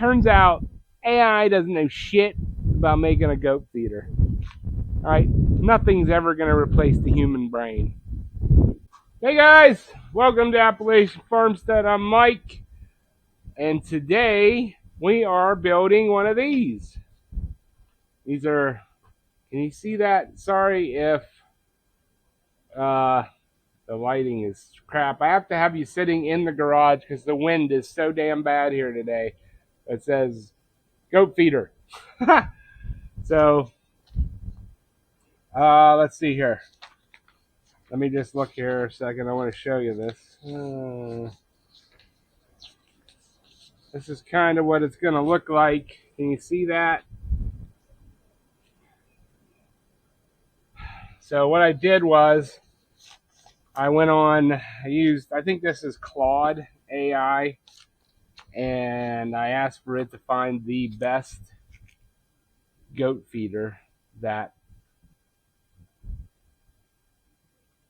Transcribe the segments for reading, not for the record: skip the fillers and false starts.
turns out AI doesn't know shit about making a goat feeder. All right, nothing's ever going to replace the human brain. Hey guys, welcome to Appalachian Farmstead. I'm Mike, and today we are building one of these. These are, can you see that? Sorry if the lighting is crap. I have to have you sitting in the garage because the wind is so damn bad here today. It says goat feeder. So, let's see here. Let me just look here a second. I want to show you this. This is kind of what it's going to look like. Can you see that? So what I did was I went on, I think this is Claude AI, and I asked for it to find the best goat feeder that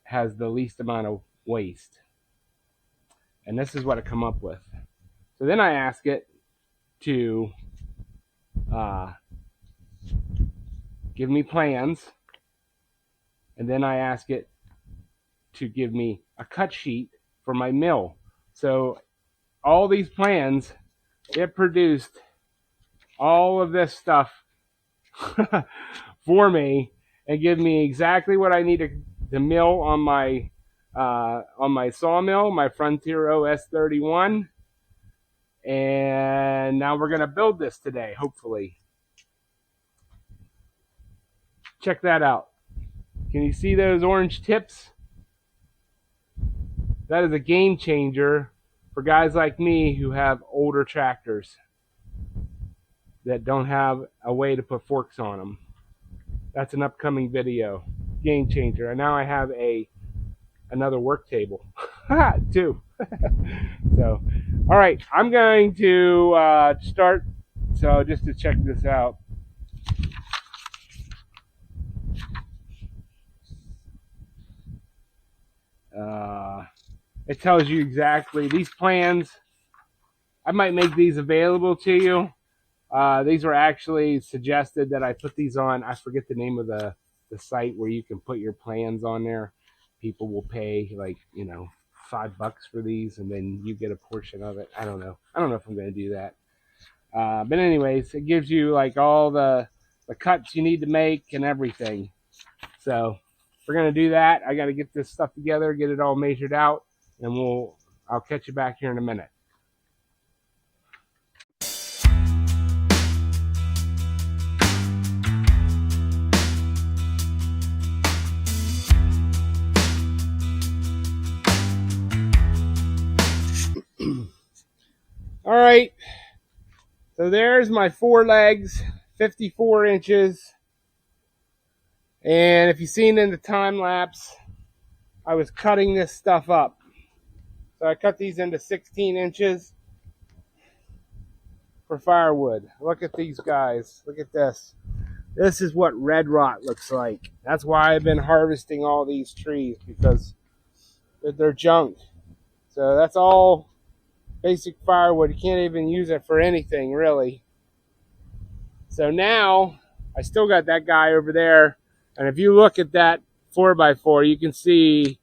has the least amount of waste. And this is what it come up with. So then I ask it to give me plans, and then I ask it to give me a cut sheet for my mill. So all these plans, it produced all of this stuff for me and give me exactly what I need to mill on my sawmill, my Frontier OS 31. And now we're going to build this today, hopefully. Check that out. Can you see those orange tips? That is a game changer for guys like me who have older tractors that don't have a way to put forks on them. That's an upcoming video. Game changer. And now I have another work table too. So, all right, I'm going to start. So just to check this out. It tells you exactly these plans. I might make these available to you. These were actually suggested that I put these on. I forget the name of the site where you can put your plans on there. People will pay like, $5 for these, and then you get a portion of it. I don't know if I'm going to do that. But anyways, it gives you like all the cuts you need to make and everything. So we're going to do that. I got to get this stuff together, get it all measured out, and I'll catch you back here in a minute. All right, so there's my 4 legs, 54 inches. And if you've seen in the time lapse, I was cutting this stuff up. So I cut these into 16 inches for firewood. Look at these guys. Look at this. This is what red rot looks like. That's why I've been harvesting all these trees, because they're junk. So that's all basic firewood. You can't even use it for anything, really. So now I still got that guy over there. And if you look at that 4x4, you can see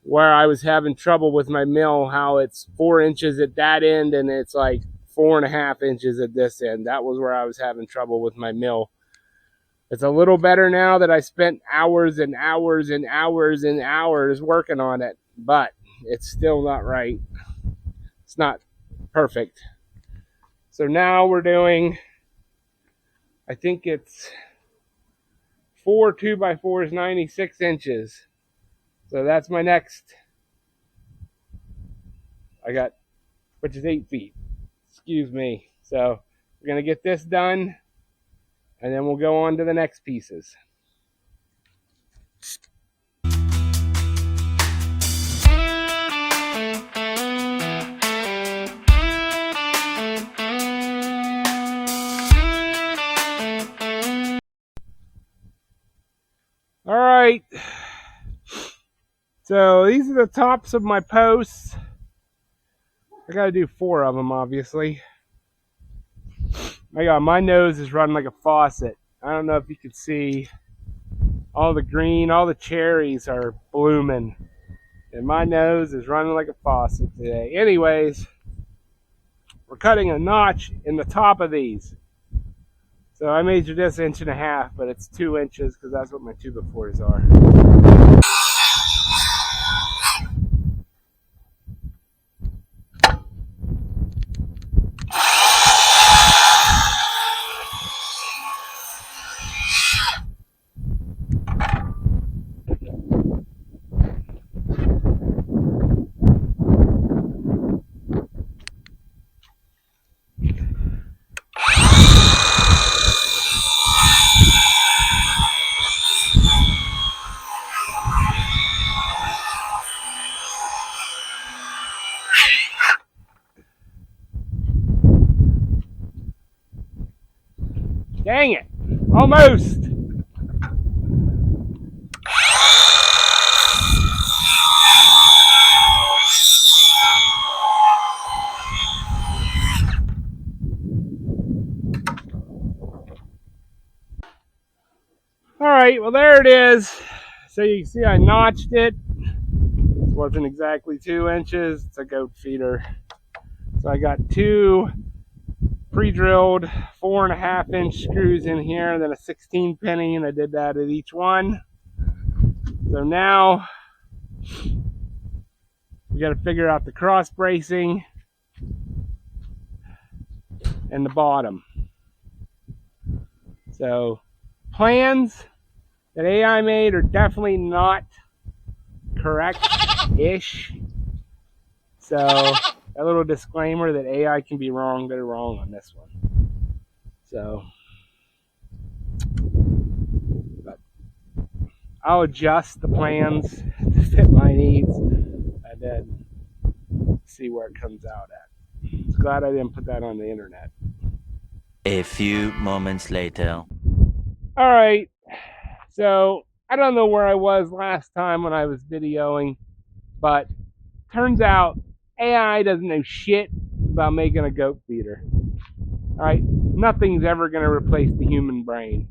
where I was having trouble with my mill, how it's 4 inches at that end and it's like 4.5 inches at this end. That was where I was having trouble with my mill. It's a little better now that I spent hours and hours and hours and hours working on it, but it's still not right. It's not perfect. So now we're doing, I think it's 4 2x4s, 96 inches. So that's my next. Which is 8 feet. Excuse me. So we're going to get this done, and then we'll go on to the next pieces. All right. So these are the tops of my posts. I got to do 4 of them, obviously. My God, my nose is running like a faucet. I don't know if you can see all the green, all the cherries are blooming. And my nose is running like a faucet today. Anyways, we're cutting a notch in the top of these. So I measured this 1.5 inches, but it's 2 inches because that's what my 2x4s are. Dang it! Almost! Alright, well there it is. So you can see I notched it. It wasn't exactly 2 inches. It's a goat feeder. So I got 2 pre-drilled 4.5-inch screws in here, and then a 16 penny, and I did that at each one. So now we got to figure out the cross bracing and the bottom. So plans that AI made are definitely not correct-ish. So a little disclaimer that AI can be wrong. They're wrong on this one. So but I'll adjust the plans to fit my needs and then see where it comes out at. It's glad I didn't put that on the internet. A few moments later. All right, so I don't know where I was last time when I was videoing, but turns out AI doesn't know shit about making a goat feeder. All right, nothing's ever going to replace the human brain.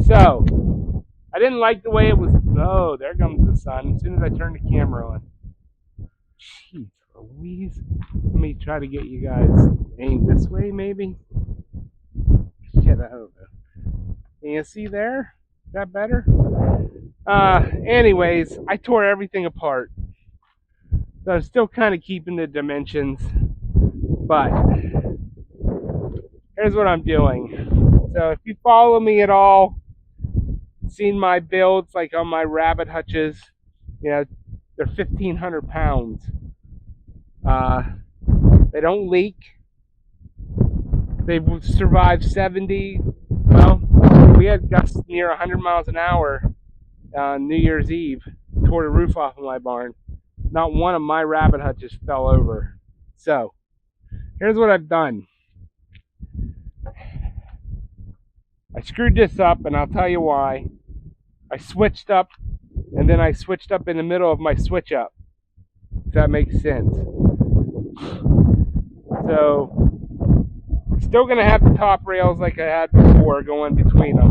So I didn't like the way it was. Oh, there comes the sun as soon as I turn the camera on. Jeez Louise. Let me try to get you guys aimed this way, maybe. Shit, I don't know. Can you see there? Is that better? Anyways, I tore everything apart. So I'm still kind of keeping the dimensions. But here's what I'm doing. So if you follow me at all, seen my builds like on my rabbit hutches, you know, they're 1,500 pounds. They don't leak. They've survived 70. Well, we had gusts near 100 miles an hour on New Year's Eve. Tore the roof off of my barn. Not one of my rabbit hutches fell over. So, here's what I've done. I screwed this up, and I'll tell you why. I switched up, and then I switched up in the middle of my switch up. If that makes sense. So, still going to have the top rails like I had before going between them.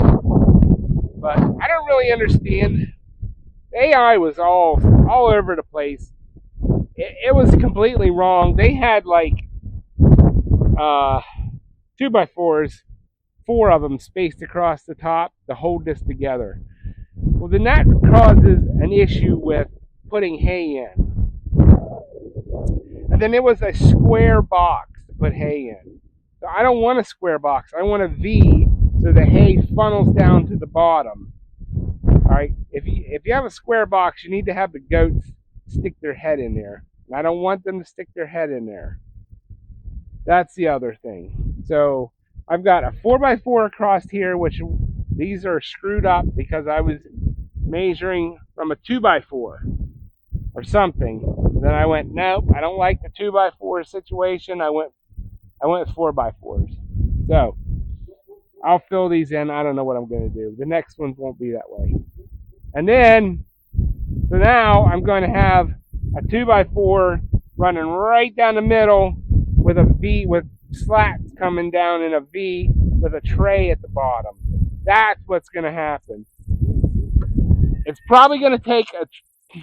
But I don't really understand. AI was all over the place. It was completely wrong. They had like 2x4s, 4 of them spaced across the top to hold this together. Well, then that causes an issue with putting hay in. And then it was a square box to put hay in. So I don't want a square box. I want a V so the hay funnels down to the bottom. All right. If you have a square box, you need to have the goats stick their head in there. And I don't want them to stick their head in there. That's the other thing. So I've got a 4x4 across here, which these are screwed up because I was measuring from a 2x4 or something. Then I went, nope, I don't like the 2x4 situation. I went with 4x4s. So I'll fill these in. I don't know what I'm going to do. The next ones won't be that way. And then, so now I'm going to have a 2x4 running right down the middle with a V, with slats coming down in a V with a tray at the bottom. That's what's going to happen. It's probably going to take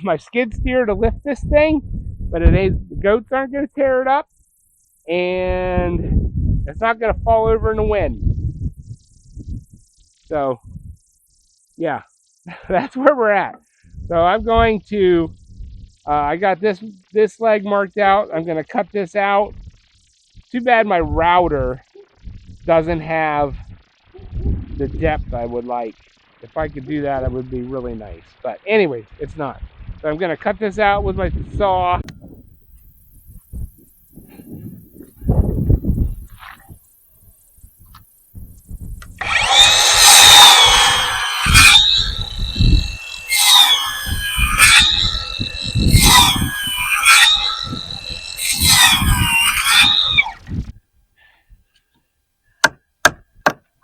my skid steer to lift this thing, but the goats aren't going to tear it up, and it's not going to fall over in the wind. So, yeah, that's where we're at. So I'm going to, I got this leg marked out. I'm going to cut this out. Too bad my router doesn't have the depth I would like. If I could do that, it would be really nice. But anyway, it's not. So I'm going to cut this out with my saw.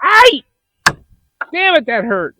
Ay! Damn it, that hurt.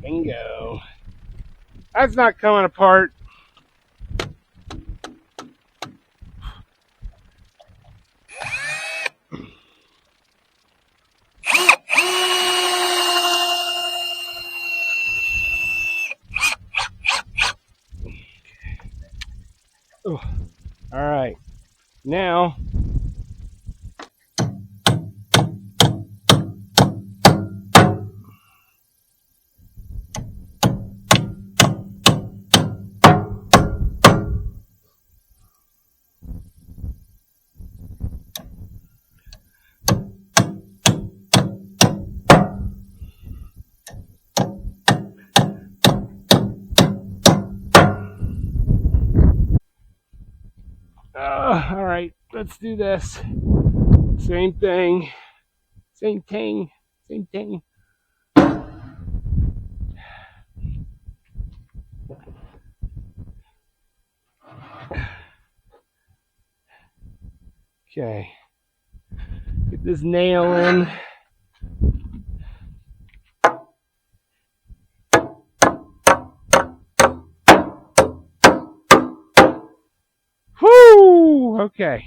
Bingo. That's not coming apart. Oh, all right. Now, all right, let's do this. Same thing. Same thing. Same thing. Okay. Get this nail in. Whoo! Okay.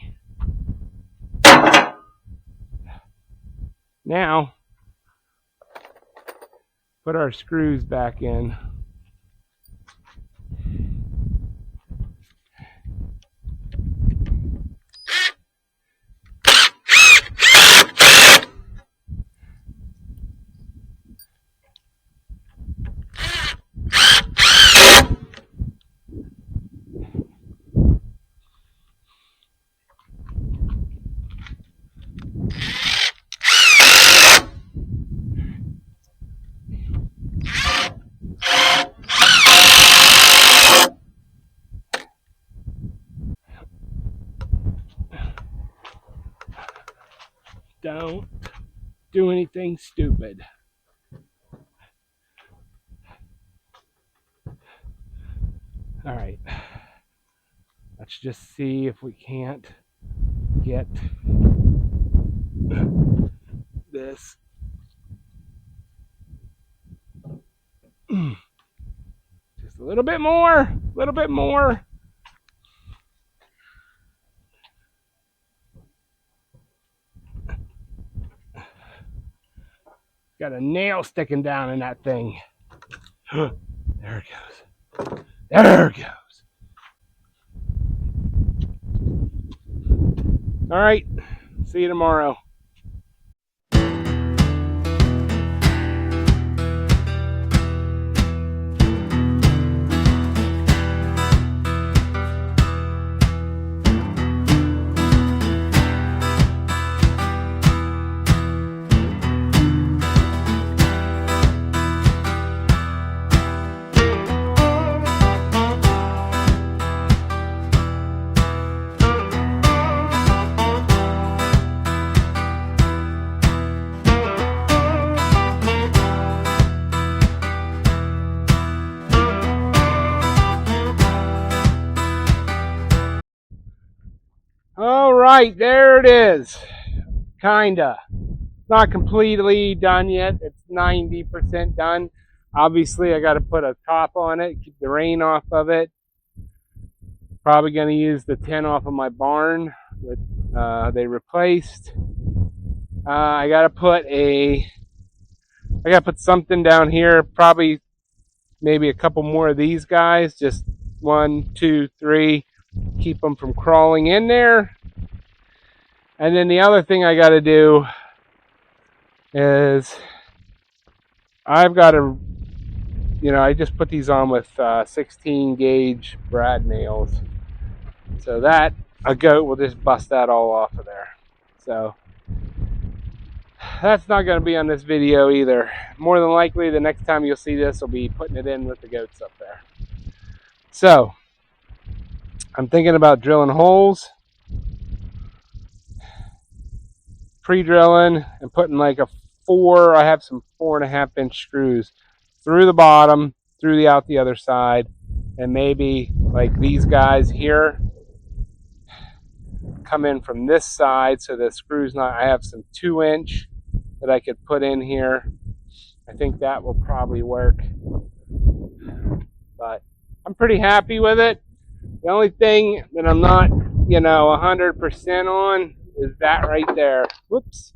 Now, put our screws back in. Don't do anything stupid. All right. Let's just see if we can't get this. Just a little bit more, a little bit more. Got a nail sticking down in that thing. There it goes. There it goes. All right. See you tomorrow. right, there it is. Kinda. Not completely done yet. It's 90% done. Obviously, I got to put a top on it, keep the rain off of it. Probably going to use the tin off of my barn that they replaced. I got to put something down here. Probably maybe a couple more of these guys. Just 1, 2, 3. Keep them from crawling in there. And then the other thing I got to do is I've got to, I just put these on with 16 gauge brad nails, so that a goat will just bust that all off of there. So that's not going to be on this video either. More than likely the next time you'll see this will be putting it in with the goats up there. So I'm thinking about drilling holes, pre-drilling, and putting like I have some 4.5-inch screws through the bottom, out the other side, and maybe like these guys here come in from this side, so the screws not. I have some 2-inch that I could put in here. I think that will probably work, but I'm pretty happy with it. The only thing that I'm not, 100% on is that right there. Whoops.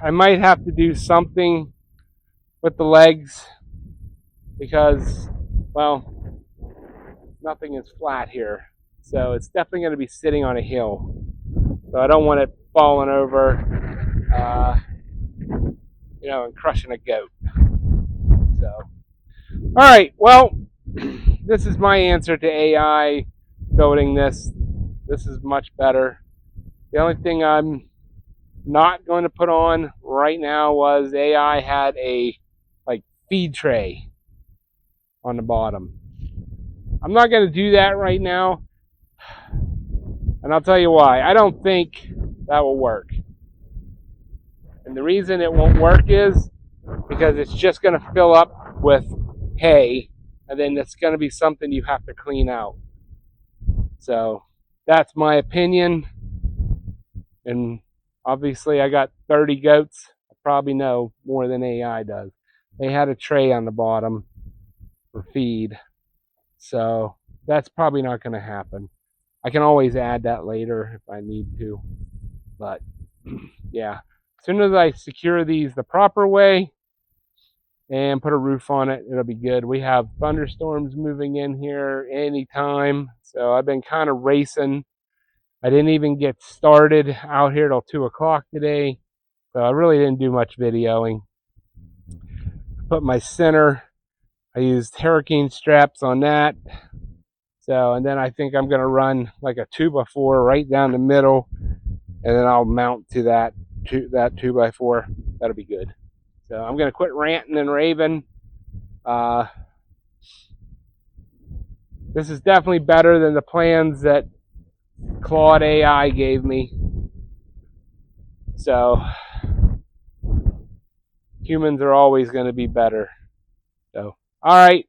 I might have to do something with the legs because, well, nothing is flat here. So it's definitely going to be sitting on a hill. So I don't want it falling over, and crushing a goat. So, all right, well, this is my answer to AI goating this. This is much better. The only thing I'm not going to put on right now was AI had a feed tray on the bottom. I'm not going to do that right now, and I'll tell you why. I don't think that will work. And the reason it won't work is because it's just going to fill up with hay, and then it's going to be something you have to clean out. So that's my opinion. And obviously I got 30 goats. I probably know more than AI does. They had a tray on the bottom for feed. So that's probably not going to happen. I can always add that later if I need to. But yeah, as soon as I secure these the proper way and put a roof on it, it'll be good. We have thunderstorms moving in here anytime. So I've been kind of racing. I didn't even get started out here till 2 o'clock today. So I really didn't do much videoing. Put my center. I used hurricane straps on that. So, and then I think I'm going to run like a 2x4 right down the middle, and then I'll mount to that 2x4. That'll be good. So I'm going to quit ranting and raving. This is definitely better than the plans that Claude AI gave me. So humans are always going to be better. So, all right.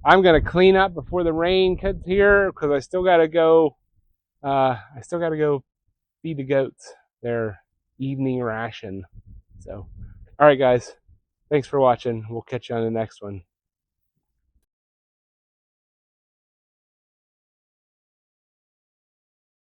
I'm going to clean up before the rain cuts here because I still got to go. Feed the goats their evening ration. So, all right, guys. Thanks for watching. We'll catch you on the next one.